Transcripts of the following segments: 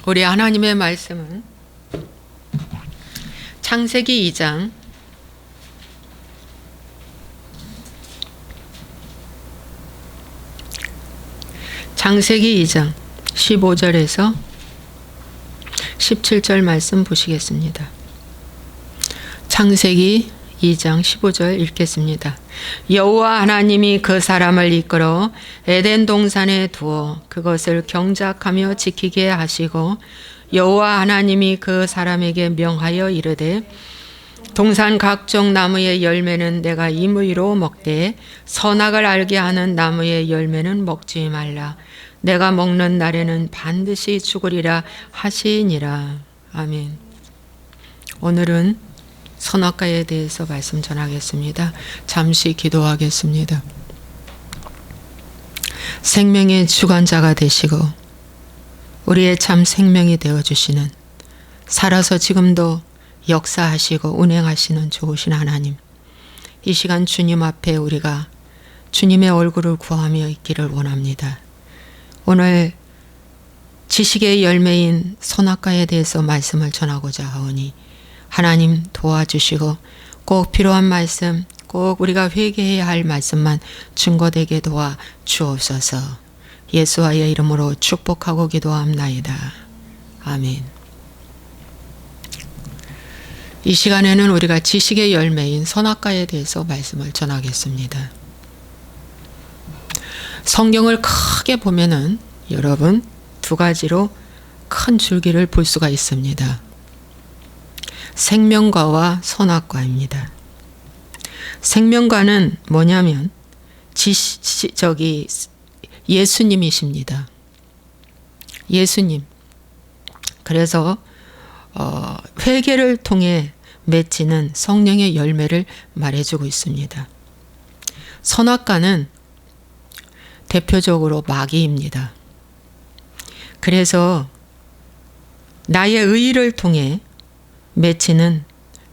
우리 하나님의 말씀은 창세기 2장 15절에서 17절 말씀 보시겠습니다. 창세기 2장 15절 읽겠습니다. 여호와 하나님이 그 사람을 이끌어 에덴 동산에 두어 그것을 경작하며 지키게 하시고 여호와 하나님이 그 사람에게 명하여 이르되 동산 각종 나무의 열매는 내가 임의로 먹되 선악을 알게 하는 나무의 열매는 먹지 말라. 내가 먹는 날에는 반드시 죽으리라 하시니라. 아멘. 오늘은 선악과에 대해서 말씀 전하겠습니다. 잠시 기도하겠습니다. 생명의 주관자가 되시고 우리의 참 생명이 되어주시는, 살아서 지금도 역사하시고 운행하시는 좋으신 하나님, 이 시간 주님 앞에 우리가 주님의 얼굴을 구하며 있기를 원합니다. 오늘 지식의 열매인 선악과에 대해서 말씀을 전하고자 하오니 하나님 도와주시고 꼭 필요한 말씀, 꼭 우리가 회개해야 할 말씀만 증거되게 도와 주옵소서. 예수와의 이름으로 축복하고 기도합나이다. 아멘. 이 시간에는 우리가 지식의 열매인 선악과에 대해서 말씀을 전하겠습니다. 성경을 크게 보면은 여러분 두 가지로 큰 줄기를 볼 수가 있습니다. 생명과와 선악과입니다. 생명과는 뭐냐면 예수님이십니다. 예수님. 그래서 회개를 통해 맺히는 성령의 열매를 말해주고 있습니다. 선악과는 대표적으로 마귀입니다. 그래서 나의 의를 통해 맺히는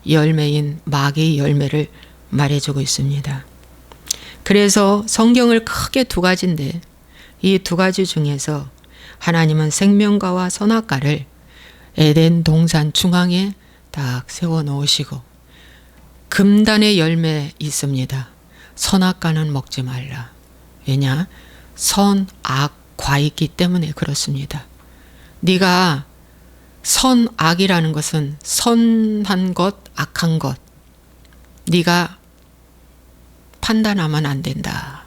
열매인 마귀의 열매를 말해주고 있습니다. 그래서 성경을 크게 두 가지인데 이 두 가지 중에서 하나님은 생명과와 선악과를 에덴 동산 중앙에 딱 세워 놓으시고 금단의 열매 있습니다. 선악과는 먹지 말라. 왜냐? 선악과 있기 때문에 그렇습니다. 네가 선악이라는 것은 선한 것, 악한 것, 네가 판단하면 안 된다.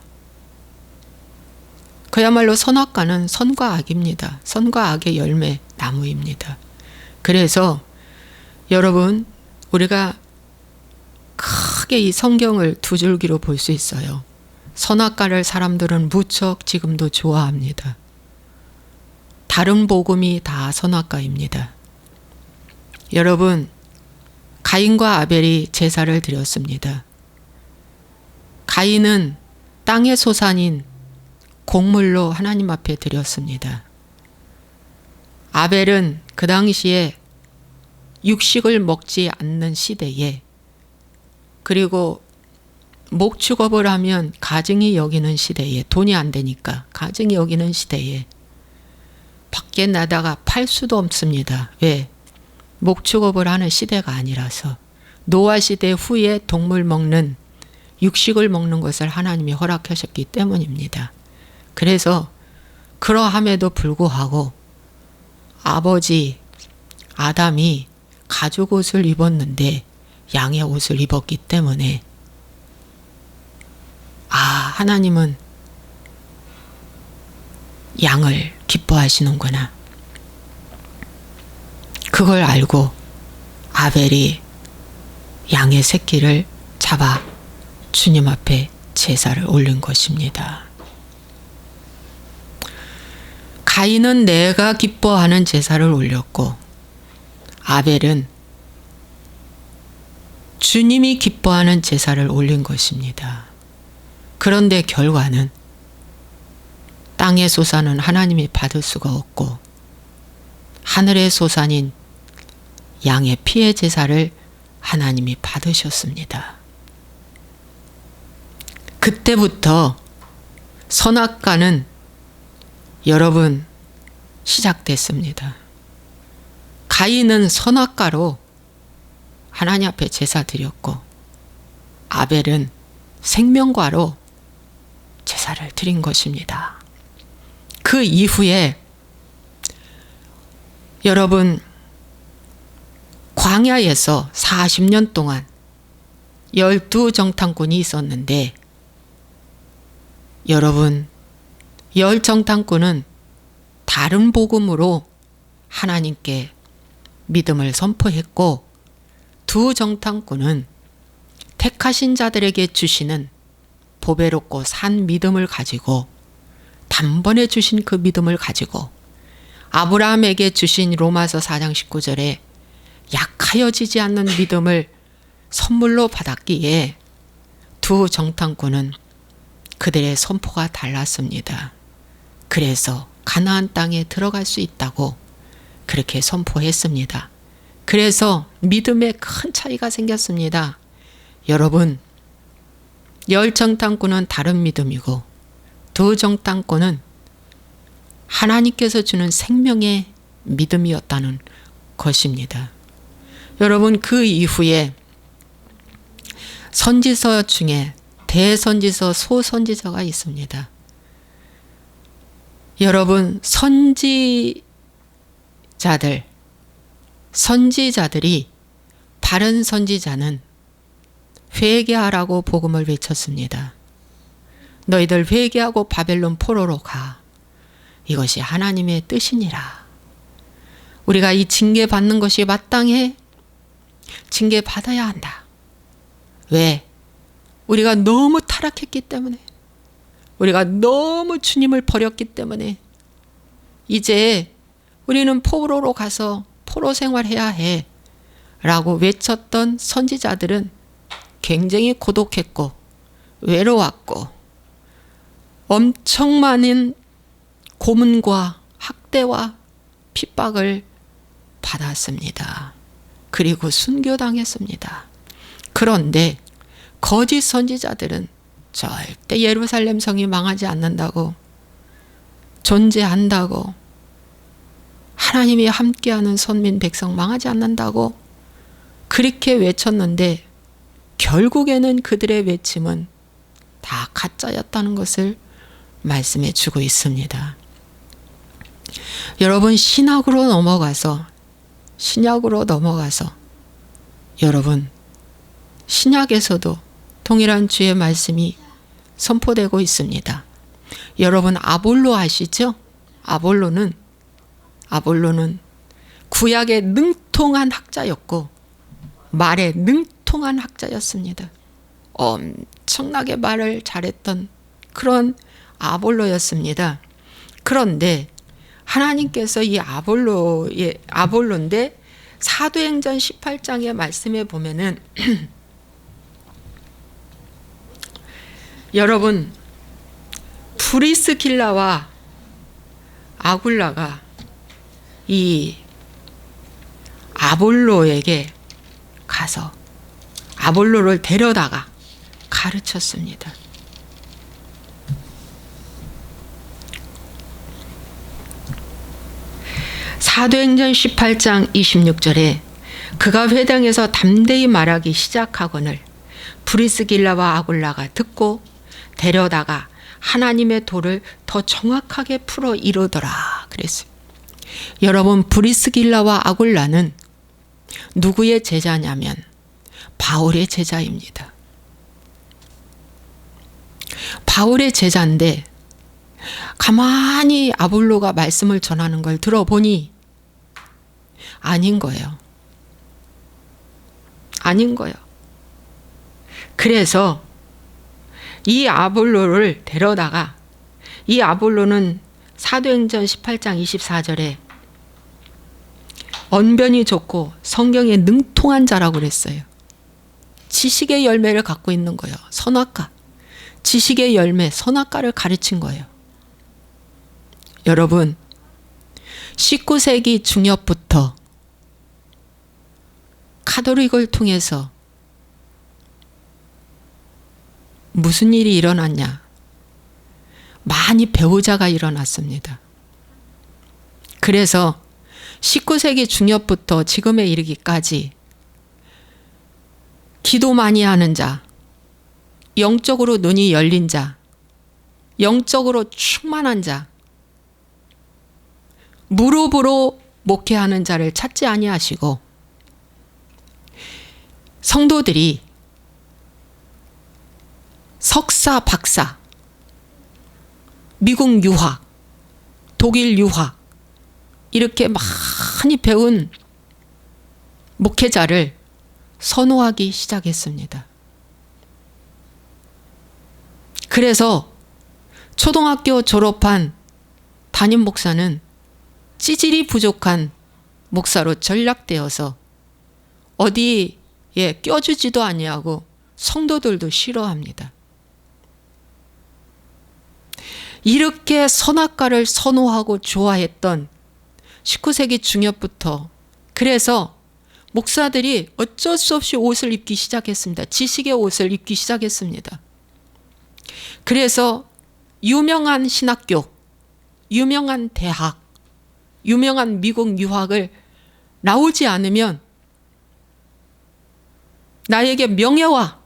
그야말로 선악과는 선과 악입니다. 선과 악의 열매 나무입니다. 그래서 여러분, 우리가 크게 이 성경을 두 줄기로 볼 수 있어요. 선악과를 사람들은 무척 지금도 좋아합니다. 다른 복음이 다 선악과입니다. 여러분, 가인과 아벨이 제사를 드렸습니다. 가인은 땅의 소산인 곡물로 하나님 앞에 드렸습니다. 아벨은 그 당시에 육식을 먹지 않는 시대에, 그리고 목축업을 하면 가증이 여기는 시대에, 돈이 안 되니까 가증이 여기는 시대에 밖에 나다가 팔 수도 없습니다. 왜? 목축업을 하는 시대가 아니라서. 노아 시대 후에 동물 먹는, 육식을 먹는 것을 하나님이 허락하셨기 때문입니다. 그래서 그러함에도 불구하고 아버지 아담이 가죽 옷을 입었는데 양의 옷을 입었기 때문에 하나님은 양을 기뻐하시는구나. 그걸 알고 아벨이 양의 새끼를 잡아 주님 앞에 제사를 올린 것입니다. 가인은 내가 기뻐하는 제사를 올렸고 아벨은 주님이 기뻐하는 제사를 올린 것입니다. 그런데 결과는 땅의 소산은 하나님이 받을 수가 없고 하늘의 소산인 양의 피의 제사를 하나님이 받으셨습니다. 그때부터 선악과는 여러분 시작됐습니다. 가인은 선악과로 하나님 앞에 제사 드렸고 아벨은 생명과로 제사를 드린 것입니다. 그 이후에 여러분 광야에서 40년 동안 12정탐꾼이 있었는데 여러분 10정탐꾼은 다른 복음으로 하나님께 믿음을 선포했고 2정탐꾼은 택하신 자들에게 주시는 보배롭고 산 믿음을 가지고 단번에 주신 그 믿음을 가지고 아브라함에게 주신 로마서 4장 19절에 약하여지지 않는 믿음을 선물로 받았기에 2정탐꾼은 그들의 선포가 달랐습니다. 그래서 가나안 땅에 들어갈 수 있다고 그렇게 선포했습니다. 그래서 믿음에 큰 차이가 생겼습니다. 여러분 10정탐꾼은 다른 믿음이고 2정탐꾼은 하나님께서 주는 생명의 믿음이었다는 것입니다. 여러분 그 이후에 선지서 중에 대선지서, 소선지서가 있습니다. 여러분 선지자들이 바른 선지자는 회개하라고 복음을 외쳤습니다. 너희들 회개하고 바벨론 포로로 가. 이것이 하나님의 뜻이니라. 우리가 이 징계받는 것이 마땅해 징계받아야 한다. 왜? 우리가 너무 타락했기 때문에, 우리가 너무 주님을 버렸기 때문에 이제 우리는 포로로 가서 포로 생활해야 해 라고 외쳤던 선지자들은 굉장히 고독했고 외로웠고 엄청 많은 고문과 학대와 핍박을 받았습니다. 그리고 순교당했습니다. 그런데 거짓 선지자들은 절대 예루살렘 성이 망하지 않는다고, 존재한다고, 하나님이 함께하는 선민 백성 망하지 않는다고 그렇게 외쳤는데 결국에는 그들의 외침은 다 가짜였다는 것을 말씀해 주고 있습니다. 여러분 신약으로 넘어가서 여러분 신약에서도 동일한 주의 말씀이 선포되고 있습니다. 여러분 아볼로 아시죠? 아볼로는 구약의 능통한 학자였고 말에 능통한 학자였습니다. 엄청나게 말을 잘했던 그런 아볼로였습니다. 그런데 하나님께서 이 아볼로인데 사도행전 18장의 말씀에 보면은 여러분 브리스길라와 아굴라가 이 아볼로에게 가서 아볼로를 데려다가 가르쳤습니다. 사도행전 18장 26절에 그가 회당에서 담대히 말하기 시작하거늘 브리스길라와 아굴라가 듣고 데려다가 하나님의 도를 더 정확하게 풀어 이루더라 그랬어요. 여러분 브리스길라와 아굴라는 누구의 제자냐면 바울의 제자입니다. 바울의 제자인데 가만히 아볼로가 말씀을 전하는 걸 들어보니 아닌 거예요. 그래서 이 아볼로를 데려다가, 이 아볼로는 사도행전 18장 24절에 언변이 좋고 성경에 능통한 자라고 그랬어요. 지식의 열매를 갖고 있는 거예요. 선악과. 지식의 열매, 선악과를 가르친 거예요. 여러분 19세기 중엽부터 가톨릭을 통해서 무슨 일이 일어났냐? 많이 배우자가 일어났습니다. 그래서 19세기 중엽부터 지금에 이르기까지 기도 많이 하는 자, 영적으로 눈이 열린 자, 영적으로 충만한 자, 무릎으로 목회하는 자를 찾지 아니하시고 성도들이 석사, 박사, 미국 유학, 독일 유학 이렇게 많이 배운 목회자를 선호하기 시작했습니다. 그래서 초등학교 졸업한 담임 목사는 찌질이 부족한 목사로 전락되어서 어디에 껴주지도 아니하고 성도들도 싫어합니다. 이렇게 선악과를 선호하고 좋아했던 19세기 중엽부터 그래서 목사들이 어쩔 수 없이 옷을 입기 시작했습니다. 지식의 옷을 입기 시작했습니다. 그래서 유명한 신학교, 유명한 대학, 유명한 미국 유학을 나오지 않으면 나에게 명예와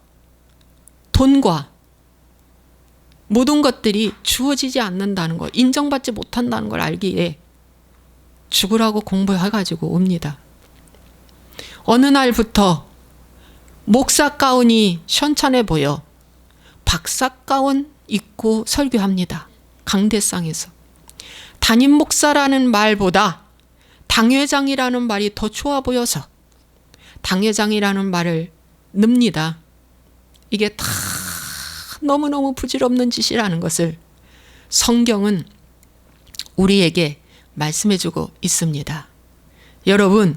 돈과 모든 것들이 주어지지 않는다는 걸, 인정받지 못한다는 걸 알기에 죽으라고 공부해가지고 옵니다. 어느 날부터 목사 가운이 현찬해 보여 박사 가운 입고 설교합니다. 강대상에서. 담임 목사라는 말보다 당회장이라는 말이 더 좋아 보여서 당회장이라는 말을 늡니다. 이게 다 너무너무 부질없는 짓이라는 것을 성경은 우리에게 말씀해주고 있습니다. 여러분,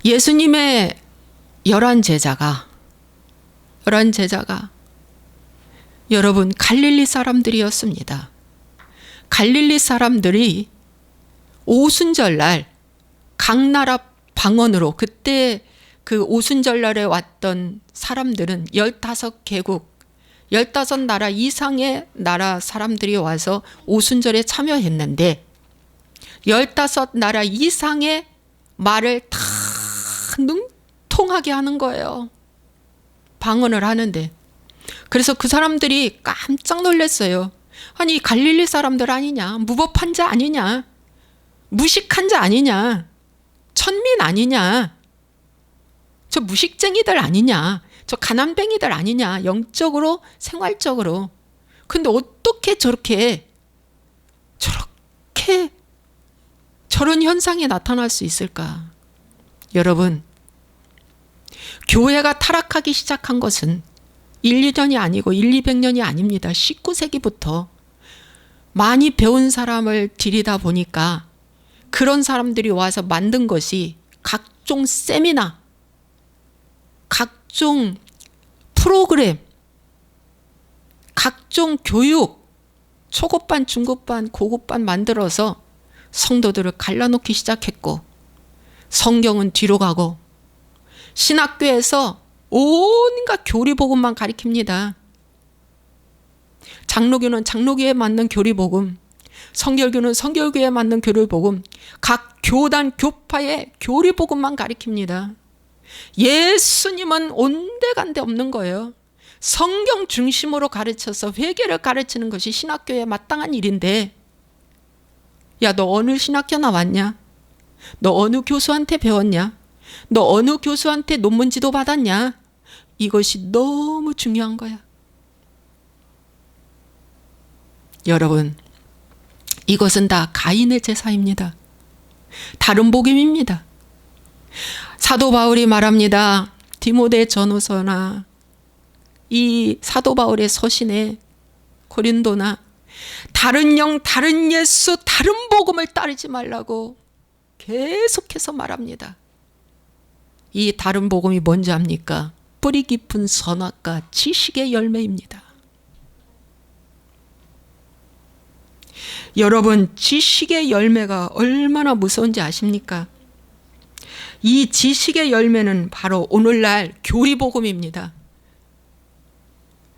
예수님의 11제자가 여러분 갈릴리 사람들이었습니다. 갈릴리 사람들이 오순절날 각 나라 방언으로 그때 그 오순절날에 왔던 사람들은 15개국 15나라 이상의 나라 사람들이 와서 오순절에 참여했는데 15나라 이상의 말을 다 능통하게 하는 거예요. 방언을 하는데. 그래서 그 사람들이 깜짝 놀랐어요. 아니 갈릴리 사람들 아니냐, 무법한 자 아니냐, 무식한 자 아니냐, 천민 아니냐, 저 무식쟁이들 아니냐, 저 가난뱅이들 아니냐, 영적으로 생활적으로. 근데 어떻게 저런 현상이 나타날 수 있을까? 여러분, 교회가 타락하기 시작한 것은 1, 2년이 아니고 1, 200년이 아닙니다. 19세기부터 많이 배운 사람을 들이다 보니까 그런 사람들이 와서 만든 것이 각종 세미나, 각종 프로그램, 각종 교육, 초급반, 중급반, 고급반 만들어서 성도들을 갈라놓기 시작했고 성경은 뒤로 가고 신학교에서 온갖 교리복음만 가리킵니다. 장로교는 장로교에 맞는 교리복음, 성결교는 성결교에 맞는 교리복음, 각 교단 교파의 교리복음만 가리킵니다. 예수님은 온데간데 없는 거예요. 성경 중심으로 가르쳐서 회개를 가르치는 것이 신학교에 마땅한 일인데, 야, 너 어느 신학교 나왔냐? 너 어느 교수한테 배웠냐? 너 어느 교수한테 논문 지도 받았냐? 이것이 너무 중요한 거야. 여러분, 이것은 다 가인의 제사입니다. 다른 복음입니다. 사도 바울이 말합니다. 디모데 전후서나 이 사도 바울의 서신에 고린도나 다른 영, 다른 예수, 다른 복음을 따르지 말라고 계속해서 말합니다. 이 다른 복음이 뭔지 압니까? 뿌리 깊은 선악과 지식의 열매입니다. 여러분, 지식의 열매가 얼마나 무서운지 아십니까? 이 지식의 열매는 바로 오늘날 교리복음입니다.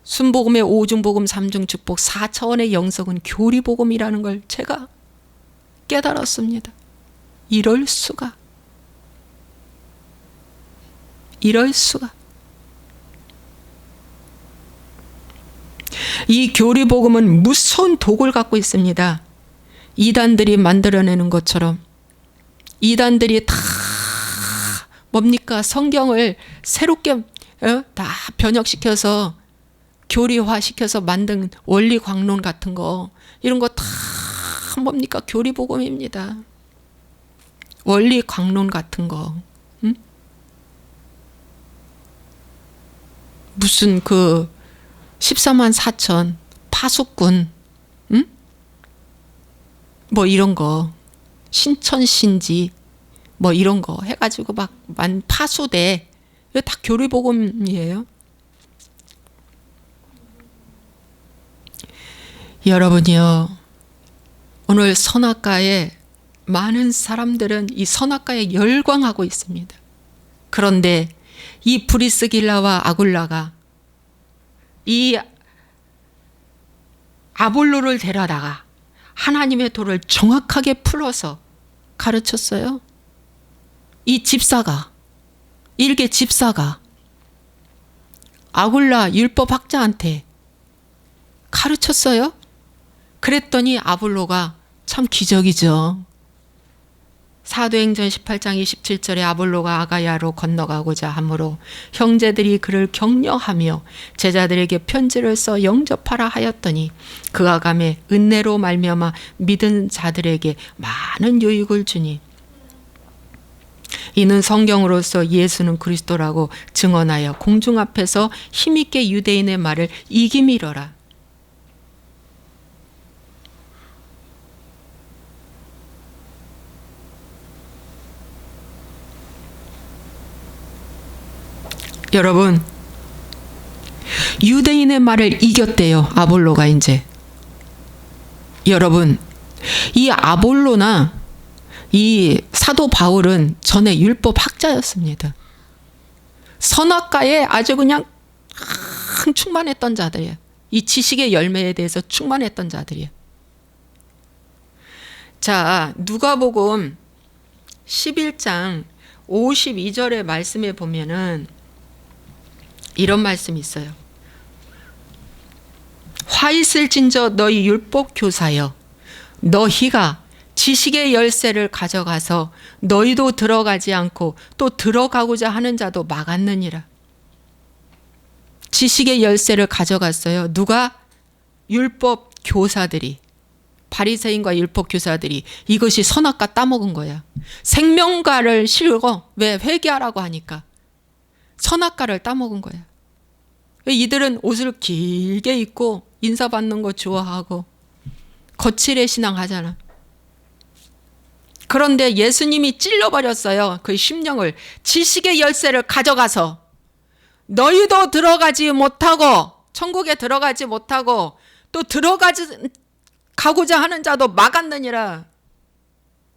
순복음의 오중복음, 삼중축복, 4차원의 영성은 교리복음이라는 걸 제가 깨달았습니다. 이럴 수가. 이럴 수가. 이 교리복음은 무서운 독을 갖고 있습니다. 이단들이 만들어내는 것처럼 이단들이 다 뭡니까? 성경을 새롭게 다 변혁시켜서 교리화시켜서 만든 원리 광론 같은 거, 이런 거 다 뭡니까? 교리복음입니다. 원리 광론 같은 거. 응? 무슨 그 14만 4천 파수꾼, 응? 뭐 이런 거, 신천신지 뭐 이런 거 해가지고 막 파수대, 이거 다 교리복음이에요. 여러분이요, 오늘 선악과에 많은 사람들은 이 선악과에 열광하고 있습니다. 그런데 이 브리스길라와 아굴라가 이 아볼로를 데려다가 하나님의 도를 정확하게 풀어서 가르쳤어요. 이 집사가, 일개 집사가 아굴라 율법학자한테 가르쳤어요. 그랬더니 아볼로가 참 기적이죠. 사도행전 18장 27절에 아볼로가 아가야로 건너가고자 하므로 형제들이 그를 격려하며 제자들에게 편지를 써 영접하라 하였더니 그가 가매 은혜로 말미암아 믿은 자들에게 많은 유익을 주니 이는 성경으로서 예수는 그리스도라고 증언하여 공중 앞에서 힘있게 유대인의 말을 이기미러라. 여러분, 유대인의 말을 이겼대요. 아볼로가 이제. 여러분, 이 아볼로나 이 사도 바울은 전에 율법학자였습니다. 선악과에 아주 그냥 충만했던 자들이에요. 이 지식의 열매에 대해서 충만했던 자들이에요. 자, 누가복음 11장 52절의 말씀에 보면은 이런 말씀이 있어요. 화 있을진저 너희 율법 교사여, 너희가 지식의 열쇠를 가져가서 너희도 들어가지 않고 또 들어가고자 하는 자도 막았느니라. 지식의 열쇠를 가져갔어요. 누가? 율법 교사들이, 바리새인과 율법 교사들이. 이것이 선악과 따먹은 거야. 생명과를 실고, 왜? 회개하라고 하니까 선악과를 따먹은 거야. 이들은 옷을 길게 입고 인사받는 거 좋아하고 거칠의 신앙 하잖아. 그런데 예수님이 찔러버렸어요. 그 심령을. 지식의 열쇠를 가져가서 너희도 들어가지 못하고, 천국에 들어가지 못하고 또 가고자 하는 자도 막았느니라.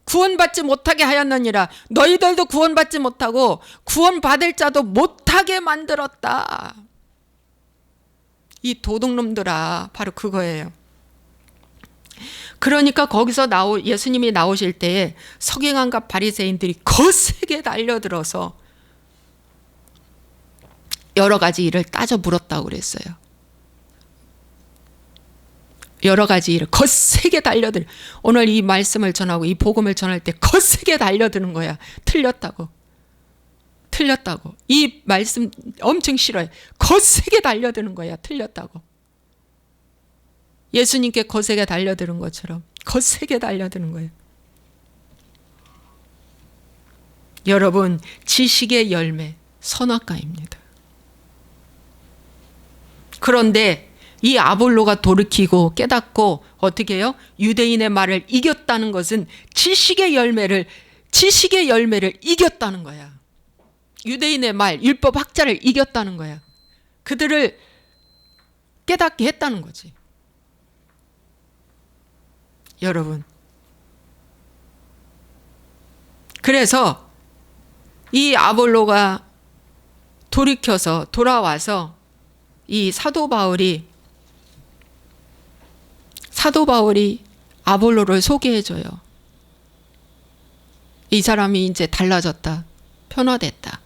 구원받지 못하게 하였느니라. 너희들도 구원받지 못하고 구원받을 자도 못하게 만들었다. 이 도둑놈들아, 바로 그거예요. 그러니까 거기서 예수님이 나오실 때에 서기관과 바리새인들이 거세게 달려들어서 여러 가지 일을 따져 물었다고 그랬어요. 여러 가지 일을 거세게 달려들. 오늘 이 말씀을 전하고 이 복음을 전할 때 거세게 달려드는 거야. 틀렸다고. 이 말씀 엄청 싫어해. 거세게 달려드는 거야. 틀렸다고. 예수님께 거세게 달려드는 것처럼 거세게 달려드는 거예요. 여러분, 지식의 열매 선악과입니다. 그런데 이 아볼로가 돌이키고 깨닫고 어떻게 해요? 유대인의 말을 이겼다는 것은 지식의 열매를 이겼다는 거야. 유대인의 말, 율법 학자를 이겼다는 거야. 그들을 깨닫게 했다는 거지. 여러분, 그래서 이 아볼로가 돌아와서 이 사도 바울이 아볼로를 소개해줘요. 이 사람이 이제 달라졌다. 변화됐다.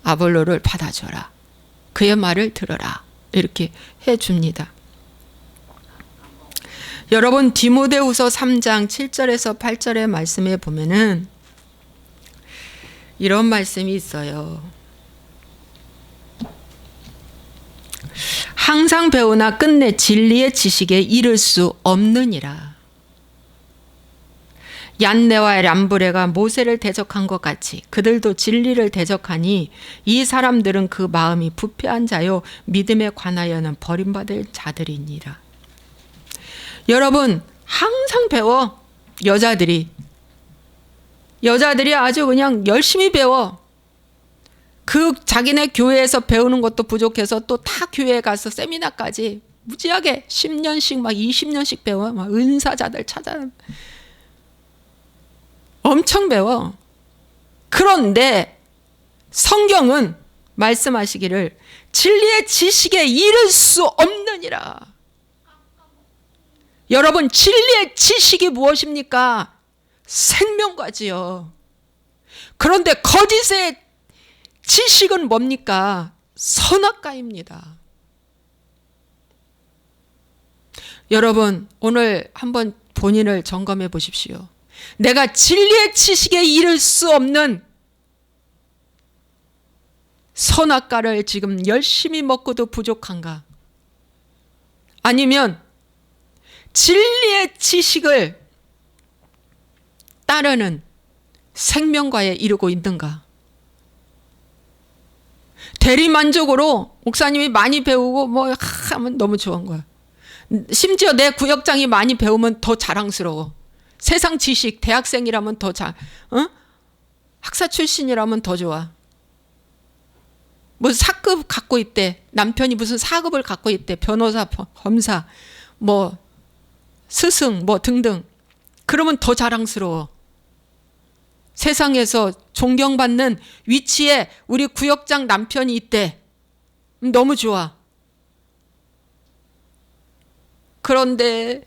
아볼로를 받아줘라. 그의 말을 들어라. 이렇게 해줍니다. 여러분 디모데후서 3장 7절에서 8절의 말씀에 보면은 이런 말씀이 있어요. 항상 배우나 끝내 진리의 지식에 이를 수 없느니라. 얀네와 람브레가 모세를 대적한 것 같이 그들도 진리를 대적하니 이 사람들은 그 마음이 부패한 자요 믿음에 관하여는 버림받을 자들이니라. 여러분 항상 배워. 여자들이 아주 그냥 열심히 배워. 그 자기네 교회에서 배우는 것도 부족해서 또 타 교회에 가서 세미나까지 무지하게 10년씩 막 20년씩 배워. 막 은사자들 찾아 엄청 배워. 그런데 성경은 말씀하시기를 진리의 지식에 이를 수 없느니라. 여러분 진리의 지식이 무엇입니까? 생명과지요. 그런데 거짓의 지식은 뭡니까? 선악과입니다. 여러분 오늘 한번 본인을 점검해 보십시오. 내가 진리의 지식에 이를 수 없는 선악과를 지금 열심히 먹고도 부족한가? 아니면 진리의 지식을 따르는 생명과에 이르고 있는가? 대리만족으로 목사님이 많이 배우고 뭐 하면 너무 좋은 거야. 심지어 내 구역장이 많이 배우면 더 자랑스러워. 세상 지식 대학생이라면 더 학사 출신이라면 더 좋아. 무슨 4급 갖고 있대. 남편이 무슨 4급을 갖고 있대. 변호사, 검사, 뭐 스승 뭐 등등. 그러면 더 자랑스러워. 세상에서 존경받는 위치에 우리 구역장 남편이 있대. 너무 좋아. 그런데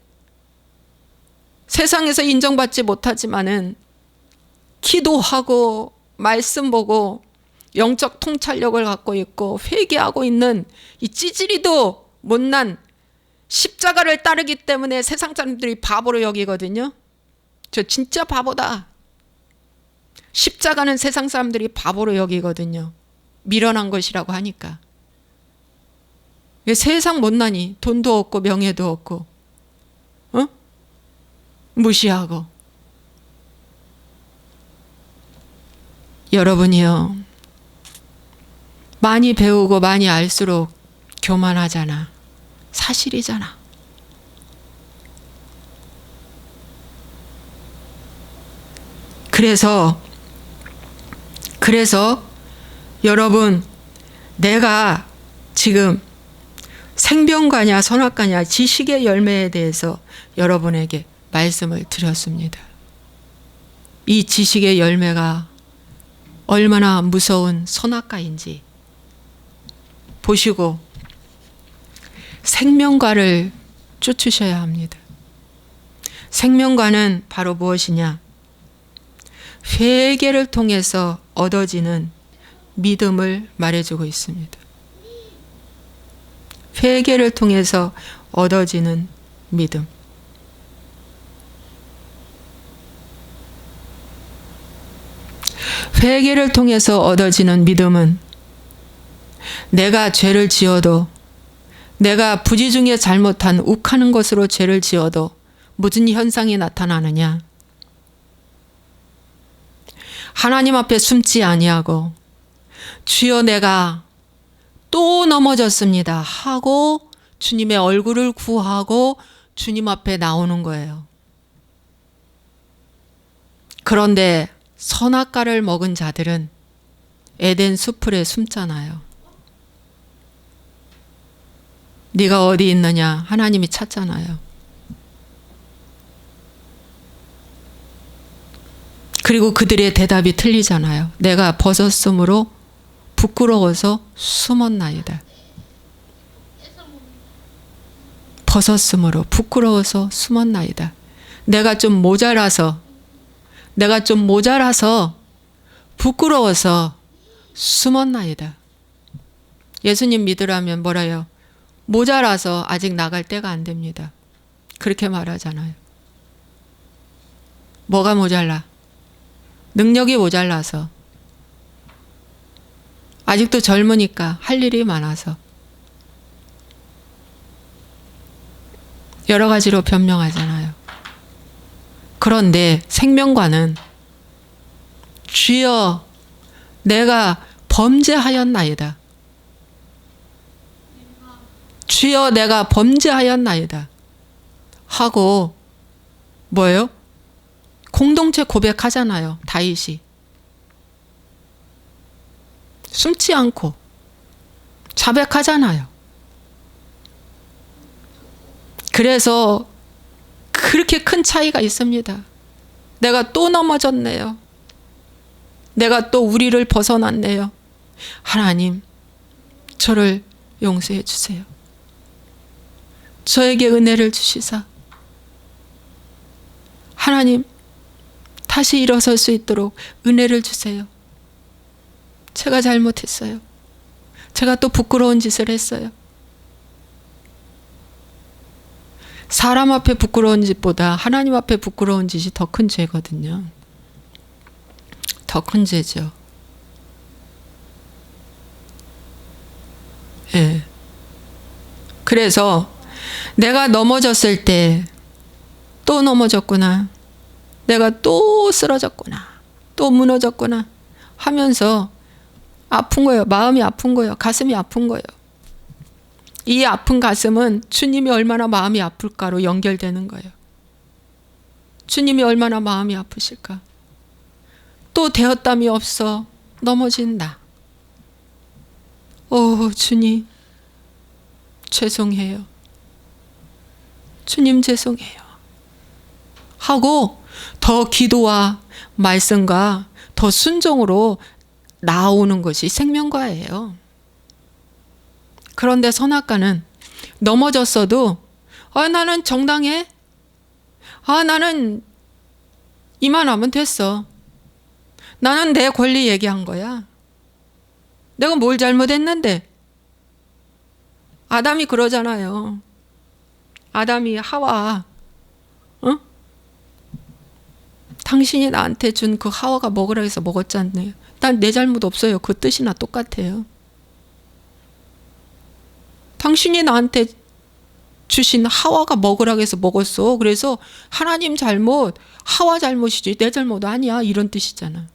세상에서 인정받지 못하지만은 기도하고 말씀 보고 영적 통찰력을 갖고 있고 회개하고 있는 이 찌질이도 못난 십자가를 따르기 때문에 세상 사람들이 바보로 여기거든요. 저 진짜 바보다. 십자가는 세상 사람들이 바보로 여기거든요. 미련한 것이라고 하니까. 세상 못나니 돈도 없고 명예도 없고 무시하고. 여러분이요, 많이 배우고 많이 알수록 교만하잖아. 사실이잖아. 그래서 여러분, 내가 지금 생명과냐 선악과냐 지식의 열매에 대해서 여러분에게 말씀을 드렸습니다. 이 지식의 열매가 얼마나 무서운 선악과인지 보시고 생명과를 쫓으셔야 합니다. 생명과는 바로 무엇이냐? 회개를 통해서 얻어지는 믿음을 말해주고 있습니다. 회개를 통해서 얻어지는 믿음. 회개를 통해서 얻어지는 믿음은 내가 죄를 지어도, 내가 부지 중에 잘못한 욱하는 것으로 죄를 지어도 무슨 현상이 나타나느냐? 하나님 앞에 숨지 아니하고 주여 내가 또 넘어졌습니다 하고 주님의 얼굴을 구하고 주님 앞에 나오는 거예요. 그런데 선악과를 먹은 자들은 에덴 수풀에 숨잖아요. 네가 어디 있느냐? 하나님이 찾잖아요. 그리고 그들의 대답이 틀리잖아요. 내가 벗었으므로 부끄러워서 숨었나이다. 벗었으므로 부끄러워서 숨었나이다. 내가 좀 모자라서 부끄러워서 숨었나이다. 예수님 믿으라면 뭐라요? 모자라서 아직 나갈 때가 안 됩니다. 그렇게 말하잖아요. 뭐가 모자라? 능력이 모자라서. 아직도 젊으니까 할 일이 많아서. 여러 가지로 변명하잖아요. 그런데 생명과는 주여 내가 범죄하였나이다. 주여 내가 범죄하였나이다. 하고 뭐예요? 공동체 고백하잖아요. 다윗이. 숨지 않고 자백하잖아요. 그래서 그렇게 큰 차이가 있습니다. 내가 또 넘어졌네요. 내가 또 우리를 벗어났네요. 하나님, 저를 용서해 주세요. 저에게 은혜를 주시사 하나님, 다시 일어설 수 있도록 은혜를 주세요. 제가 잘못했어요. 제가 또 부끄러운 짓을 했어요. 사람 앞에 부끄러운 짓보다 하나님 앞에 부끄러운 짓이 더 큰 죄거든요. 더 큰 죄죠. 예. 그래서 내가 넘어졌을 때 또 넘어졌구나. 내가 또 쓰러졌구나. 또 무너졌구나. 하면서 아픈 거예요. 마음이 아픈 거예요. 가슴이 아픈 거예요. 이 아픈 가슴은 주님이 얼마나 마음이 아플까로 연결되는 거예요. 주님이 얼마나 마음이 아프실까. 또 되었담이 없어 넘어진다. 오 주님 죄송해요. 주님 죄송해요. 하고 더 기도와 말씀과 더 순종으로 나오는 것이 생명과예요. 그런데 선악과는 넘어졌어도 나는 정당해. 나는 이만하면 됐어. 나는 내 권리 얘기한 거야. 내가 뭘 잘못했는데. 아담이 그러잖아요. 아담이 하와 당신이 나한테 준 그 하와가 먹으라 해서 먹었잖아요. 난 내 잘못 없어요. 그 뜻이나 똑같아요. 당신이 나한테 주신 하와가 먹으라고 해서 먹었어. 그래서 하나님 잘못, 하와 잘못이지 내 잘못 아니야. 이런 뜻이잖아.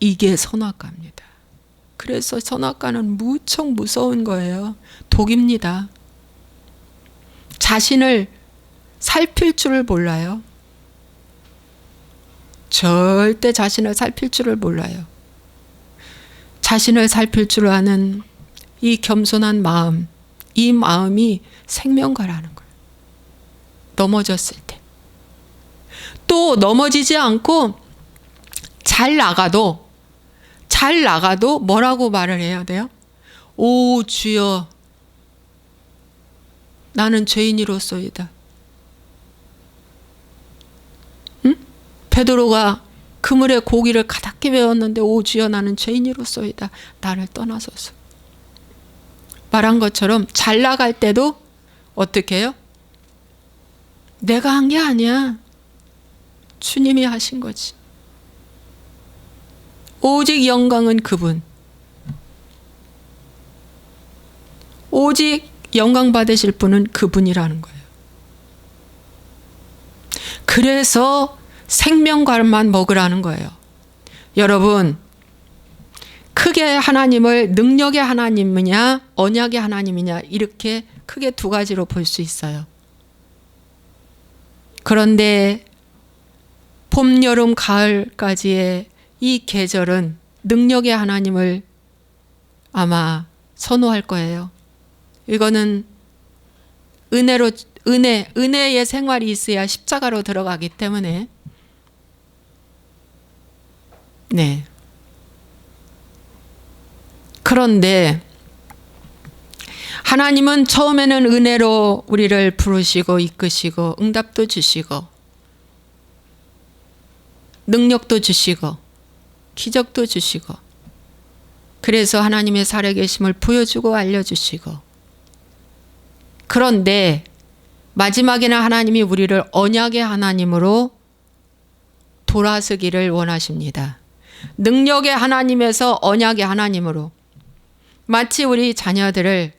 이게 선악과입니다. 그래서 선악과는 무척 무서운 거예요. 독입니다. 자신을 살필 줄을 몰라요. 절대 자신을 살필 줄을 몰라요. 자신을 살필 줄 아는 이 겸손한 마음, 이 마음이 생명과라는 거예요. 넘어졌을 때. 또 넘어지지 않고 잘 나가도 뭐라고 말을 해야 돼요? 오 주여 나는 죄인이로소이다. 응? 베드로가 그물에 고기를 가득히 메웠는데 오 주여 나는 죄인이로소이다. 나를 떠나소서. 말한 것처럼 잘 나갈 때도 어떻게 해요? 내가 한 게 아니야. 주님이 하신 거지. 오직 영광은 그분. 오직 영광 받으실 분은 그분이라는 거예요. 그래서 생명과만 먹으라는 거예요. 여러분 크게 하나님을 능력의 하나님이냐 언약의 하나님이냐 이렇게 크게 두 가지로 볼 수 있어요. 그런데 봄, 여름, 가을까지의 이 계절은 능력의 하나님을 아마 선호할 거예요. 이거는 은혜의 생활이 있어야 십자가로 들어가기 때문에 네. 그런데 하나님은 처음에는 은혜로 우리를 부르시고 이끄시고 응답도 주시고 능력도 주시고 기적도 주시고 그래서 하나님의 살아계심을 보여주고 알려주시고 그런데 마지막에는 하나님이 우리를 언약의 하나님으로 돌아서기를 원하십니다. 능력의 하나님에서 언약의 하나님으로 마치 우리 자녀들을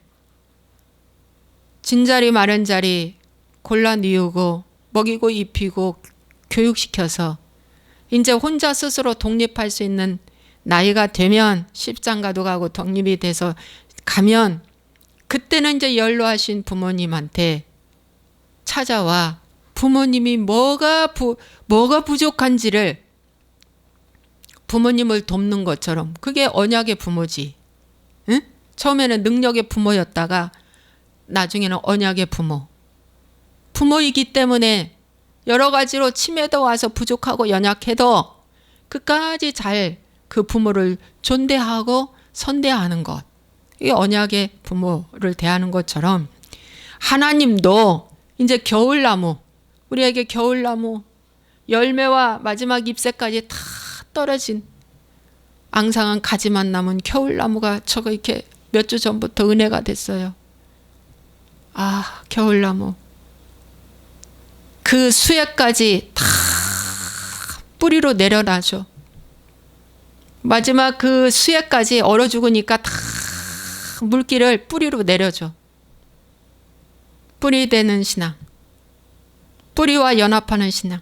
진자리 마른 자리 골라 뉘우고 먹이고 입히고 교육시켜서 이제 혼자 스스로 독립할 수 있는 나이가 되면 십장가도 가고 독립이 돼서 가면 그때는 이제 연로하신 부모님한테 찾아와 부모님이 뭐가 부족한지를 부모님을 돕는 것처럼 그게 언약의 부모지. 응? 처음에는 능력의 부모였다가 나중에는 언약의 부모. 부모이기 때문에 여러 가지로 치매도 와서 부족하고 연약해도 끝까지 잘 그 부모를 존대하고 선대하는 것. 이게 언약의 부모를 대하는 것처럼 하나님도 이제 겨울나무, 우리에게 겨울나무 열매와 마지막 잎새까지 다 떨어진 앙상한 가지만 남은 겨울나무가 저거 이렇게 몇 주 전부터 은혜가 됐어요. 아, 겨울나무. 그 수액까지 다 뿌리로 내려놔줘. 마지막 그 수액까지 얼어 죽으니까 다 물기를 뿌리로 내려줘. 뿌리 되는 신앙. 뿌리와 연합하는 신앙.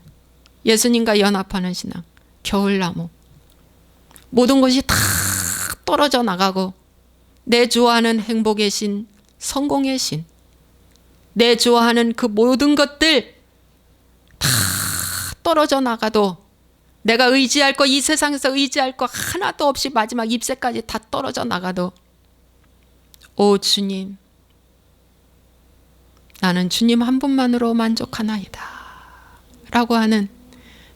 예수님과 연합하는 신앙. 겨울나무. 모든 것이 다 떨어져 나가고 내 좋아하는 행복의 신, 성공의 신. 내 좋아하는 그 모든 것들 다 떨어져 나가도 내가 의지할 거, 이 세상에서 의지할 거 하나도 없이 마지막 잎새까지 다 떨어져 나가도 오 주님, 나는 주님 한 분만으로 만족하나이다 라고 하는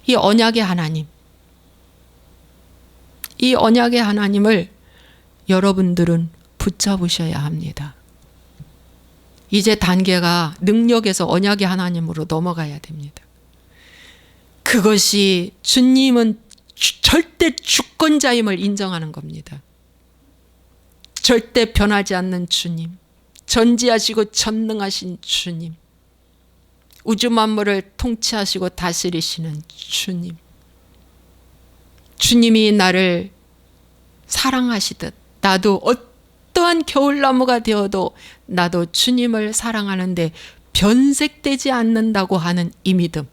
이 언약의 하나님, 이 언약의 하나님을 여러분들은 붙잡으셔야 합니다. 이제 단계가 능력에서 언약의 하나님으로 넘어가야 됩니다. 그것이 주님은 절대 주권자임을 인정하는 겁니다. 절대 변하지 않는 주님, 전지하시고 전능하신 주님, 우주 만물을 통치하시고 다스리시는 주님, 주님이 나를 사랑하시듯 나도 어떠한 겨울나무가 되어도 나도 주님을 사랑하는데 변색되지 않는다고 하는 이 믿음.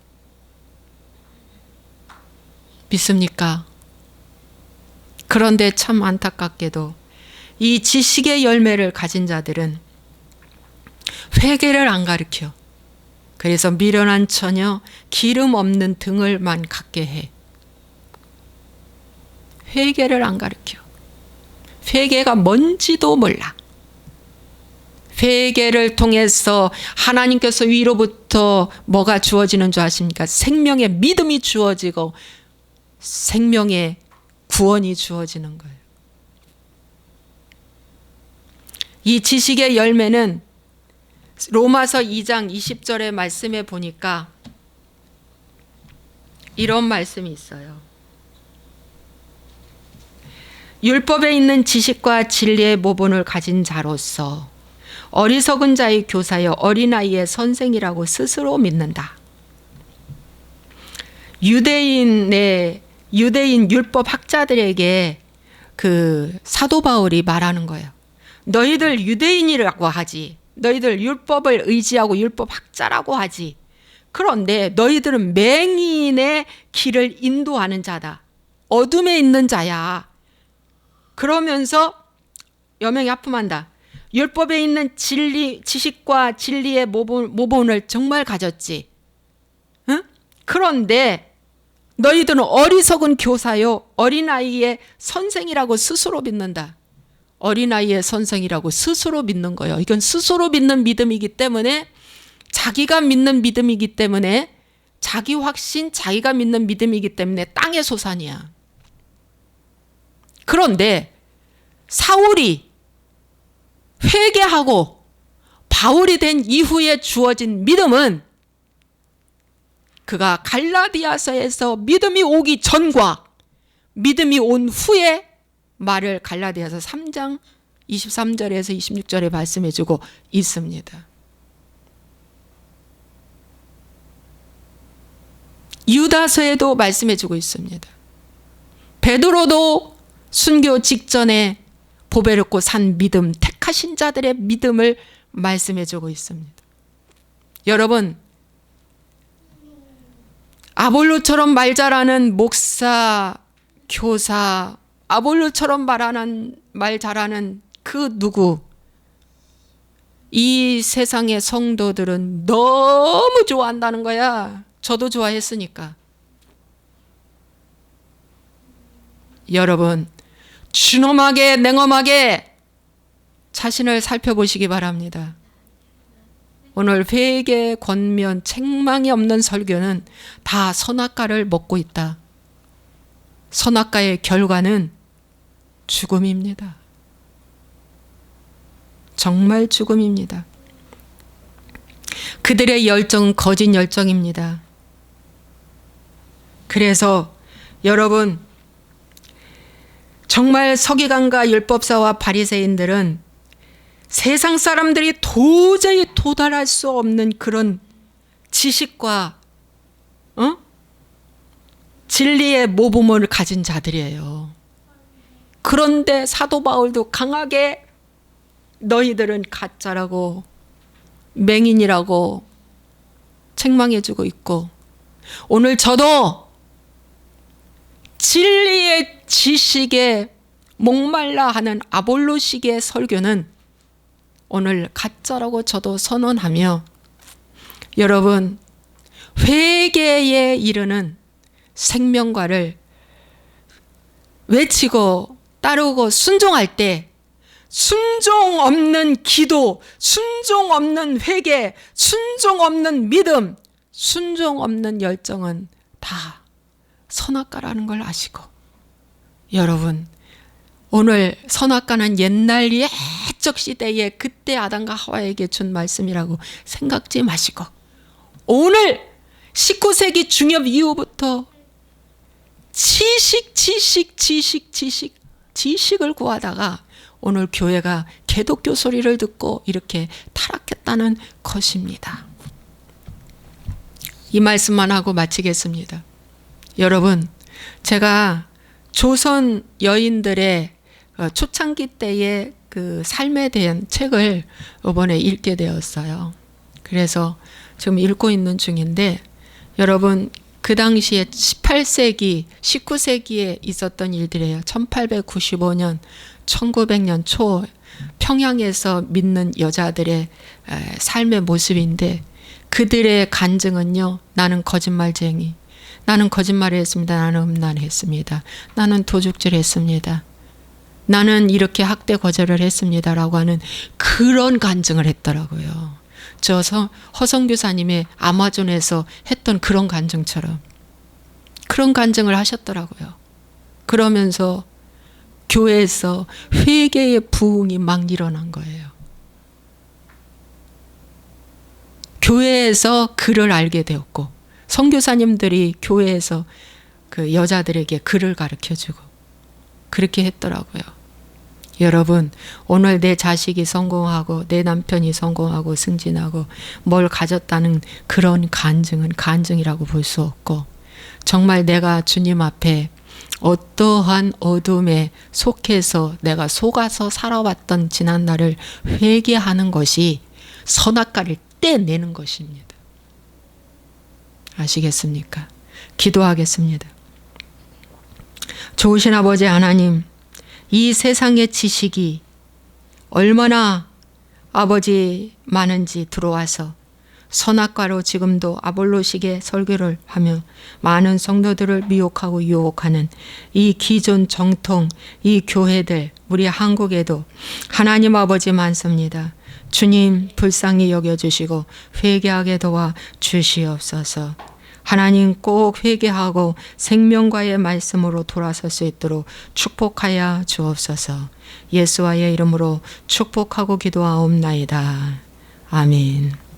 믿습니까? 그런데 참 안타깝게도 이 지식의 열매를 가진 자들은 회개를 안 가르쳐. 그래서 미련한 처녀, 기름 없는 등을만 갖게 해. 회개를 안 가르쳐. 회개가 뭔지도 몰라. 회개를 통해서 하나님께서 위로부터 뭐가 주어지는 줄 아십니까? 생명의 믿음이 주어지고 생명의 구원이 주어지는 거예요. 이 지식의 열매는 로마서 2장 20절의 말씀에 보니까 이런 말씀이 있어요. 율법에 있는 지식과 진리의 모본을 가진 자로서 어리석은 자의 교사여 어린아이의 선생이라고 스스로 믿는다. 유대인 율법 학자들에게 그 사도 바울이 말하는 거예요. 너희들 유대인이라고 하지. 너희들 율법을 의지하고 율법 학자라고 하지. 그런데 너희들은 맹인의 길을 인도하는 자다. 어둠에 있는 자야. 그러면서 여명이 하품한다. 율법에 있는 지식과 진리의 모본을 정말 가졌지. 응? 그런데 너희들은 어리석은 교사요 어린아이의 선생이라고 스스로 믿는다. 어린아이의 선생이라고 스스로 믿는 거예요. 이건 스스로 믿는 믿음이기 때문에 자기가 믿는 믿음이기 때문에 자기 확신, 자기가 믿는 믿음이기 때문에 땅의 소산이야. 그런데 사울이 회개하고 바울이 된 이후에 주어진 믿음은 그가 갈라디아서에서 믿음이 오기 전과 믿음이 온 후에 말을 갈라디아서 3장 23절에서 26절에 말씀해주고 있습니다. 유다서에도 말씀해주고 있습니다. 베드로도 순교 직전에 보배롭고 산 믿음, 택하신 자들의 믿음을 말씀해주고 있습니다. 여러분, 아볼로처럼 말 잘하는 목사, 교사, 아볼로처럼 말 잘하는 그 누구, 이 세상의 성도들은 너무 좋아한다는 거야. 저도 좋아했으니까. 여러분, 준엄하게 냉엄하게 자신을 살펴보시기 바랍니다. 오늘 회개, 권면, 책망이 없는 설교는 다 선악과를 먹고 있다. 선악과의 결과는 죽음입니다. 정말 죽음입니다. 그들의 열정은 거짓 열정입니다. 그래서 여러분, 정말 서기관과 율법사와 바리새인들은 세상 사람들이 도저히 도달할 수 없는 그런 지식과 진리의 모범을 가진 자들이에요. 그런데 사도 바울도 강하게 너희들은 가짜라고 맹인이라고 책망해주고 있고, 오늘 저도 진리의 지식에 목말라 하는 아볼로식의 설교는 오늘 가짜라고 저도 선언하며, 여러분, 회개에 이르는 생명과를 외치고 따르고 순종할 때 순종 없는 기도, 순종 없는 회개, 순종 없는 믿음, 순종 없는 열정은 다 선악과라는 걸 아시고, 여러분, 오늘 선악과는 옛날 옛적 시대에 그때 아담과 하와에게 준 말씀이라고 생각지 마시고, 오늘 19세기 중엽 이후부터 지식을 구하다가 오늘 교회가 개독교 소리를 듣고 이렇게 타락했다는 것입니다. 이 말씀만 하고 마치겠습니다. 여러분, 제가 조선 여인들의 초창기 때의 그 삶에 대한 책을 이번에 읽게 되었어요. 그래서 지금 읽고 있는 중인데, 여러분, 그 당시에 18세기, 19세기에 있었던 일들이에요. 1895년, 1900년 초 평양에서 믿는 여자들의 삶의 모습인데, 그들의 간증은요, 나는 거짓말쟁이, 나는 거짓말을 했습니다. 나는 음란했습니다. 나는 도둑질 했습니다. 나는 이렇게 학대 거절을 했습니다. 라고 하는 그런 간증을 했더라고요. 저 허성교사님의 아마존에서 했던 그런 간증처럼 그런 간증을 하셨더라고요. 그러면서 교회에서 회개의 부흥이 막 일어난 거예요. 교회에서 글을 알게 되었고, 선교사님들이 교회에서 그 여자들에게 글을 가르쳐주고 그렇게 했더라고요. 여러분, 오늘 내 자식이 성공하고 내 남편이 성공하고 승진하고 뭘 가졌다는 그런 간증은 간증이라고 볼 수 없고, 정말 내가 주님 앞에 어떠한 어둠에 속해서 내가 속아서 살아왔던 지난날을 회개하는 것이 선악과를 떼내는 것입니다. 아시겠습니까? 기도하겠습니다. 좋으신 아버지 하나님, 이 세상의 지식이 얼마나 아버지 많은지 들어와서 선악과로 지금도 아볼로식의 설교를 하며 많은 성도들을 미혹하고 유혹하는 이 기존 정통, 이 교회들, 우리 한국에도 하나님 아버지 많습니다. 주님 불쌍히 여겨주시고 회개하게 도와 주시옵소서. 하나님 꼭 회개하고 생명과의 말씀으로 돌아설 수 있도록 축복하여 주옵소서. 예수와의 이름으로 축복하고 기도하옵나이다. 아멘.